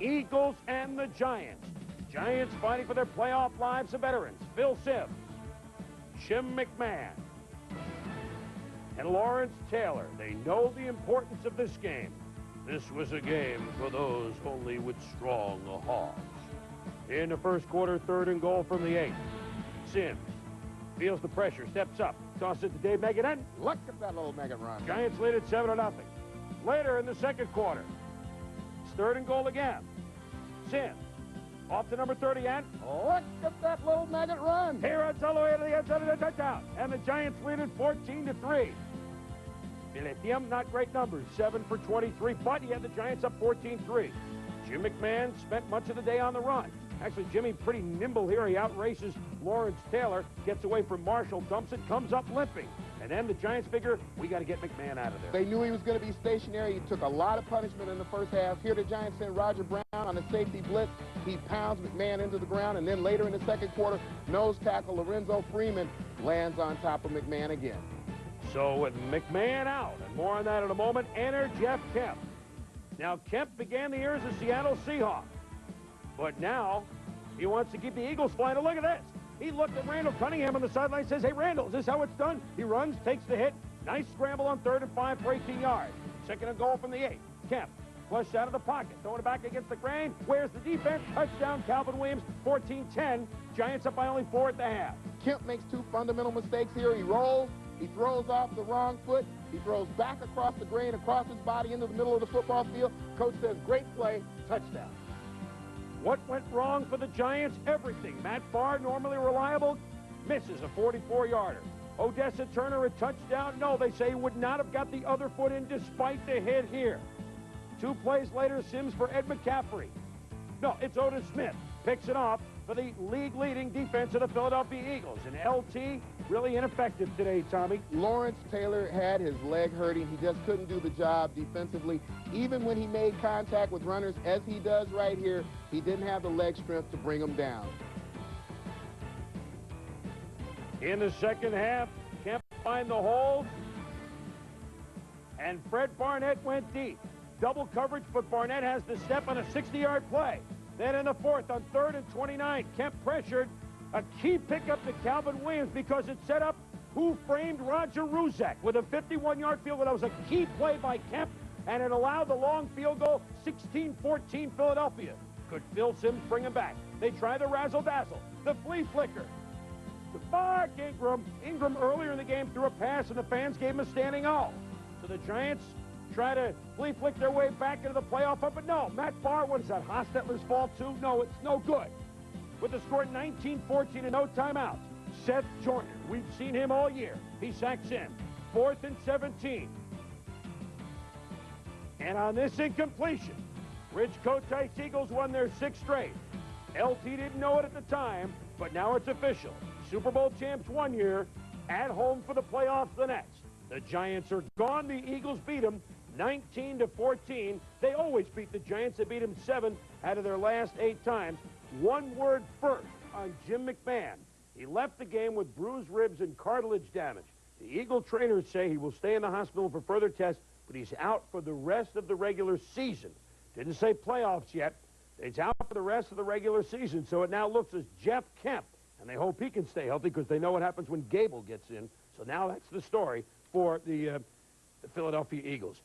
Eagles and the Giants. Giants fighting for their playoff lives of veterans. Phil Simms, Jim McMahon, and Lawrence Taylor. They know the importance of this game. This was a game for those only with strong hearts. In the first quarter, 3rd and goal from the 8. Simms feels the pressure, steps up, tosses it to Dave Megan. Look at that little Megan run. Giants lead at 7-0. Later in the second quarter, it's 3rd and goal again. Simms off to number 30 and look at that little Megan run. He runs all the way to the end zone of the touchdown. And the Giants lead it 14-3. Biletium, not great numbers, 7 for 23, but he had the Giants up 14-3. Jim McMahon spent much of the day on the run. Actually, Jimmy pretty nimble here. He outraces Lawrence Taylor, gets away from Marshall, dumps it, comes up limping. And then the Giants figure, we got to get McMahon out of there. They knew he was going to be stationary. He took a lot of punishment in the first half. Here the Giants send Roger Brown on a safety blitz. He pounds McMahon into the ground, and then later in the second quarter, nose tackle Lorenzo Freeman lands on top of McMahon again. So with McMahon out, and more on that in a moment, enter Jeff Kemp. Now, Kemp began the year as a Seattle Seahawk, but now he wants to keep the Eagles flying. Look at this. He looked at Randall Cunningham on the sideline and says, hey, Randall, is this how it's done? He runs, takes the hit. Nice scramble on 3rd and 5 for 18 yards. 2nd and goal from the 8. Kemp flushed out of the pocket, throwing it back against the grain. Where's the defense? Touchdown, Calvin Williams, 14-10. Giants up by only 4 at the half. Kemp makes 2 fundamental mistakes here. He rolls. He throws off the wrong foot. He throws back across the grain, across his body into the middle of the football field. Coach says, great play, touchdown. What went wrong for the Giants? Everything. Matt Farr, normally reliable, misses a 44-yarder. Odessa Turner, a touchdown. No, they say he would not have got the other foot in despite the hit here. 2 plays later, Simms for Ed McCaffrey. No, it's Otis Smith. Picks it off for the league-leading defense of the Philadelphia Eagles. And LT, really ineffective today, Tommy. Lawrence Taylor had his leg hurting. He just couldn't do the job defensively. Even when he made contact with runners, as he does right here, he didn't have the leg strength to bring him down. In the second half, Kemp find the hole. And Fred Barnett went deep. Double coverage, but Barnett has to step on a 60-yard play. Then in the 4th, on 3rd and 29, Kemp pressured. A key pickup to Calvin Williams because it set up who framed Roger Ruzek with a 51-yard field goal. That was a key play by Kemp, and it allowed the long field goal, 16-14 Philadelphia. Could Phil Simms bring him back? They try the razzle-dazzle, the flea flicker. To Mark Ingram. Ingram earlier in the game threw a pass, and the fans gave him a standing O. So the Giants try to flea flick their way back into the playoff, but no, Matt Farr, what is that, Hostetler's fault too? No, it's no good. With the score 19-14 and no timeouts, Seth Joyner, we've seen him all year. He sacks in. 4th and 17. And on this incompletion, Rich Kotite's Eagles won their 6th straight. LT didn't know it at the time, but now it's official. Super Bowl champs 1 year, at home for the playoffs the next. The Giants are gone. The Eagles beat them 19-14. They always beat the Giants. They beat them 7 out of their last 8 times. One word first on Jim McMahon. He left the game with bruised ribs and cartilage damage. The Eagle trainers say he will stay in the hospital for further tests, but he's out for the rest of the regular season. Didn't say playoffs yet. He's out for the rest of the regular season, so it now looks as Jeff Kemp, and they hope he can stay healthy because they know what happens when Gable gets in. So now that's the story for the Philadelphia Eagles.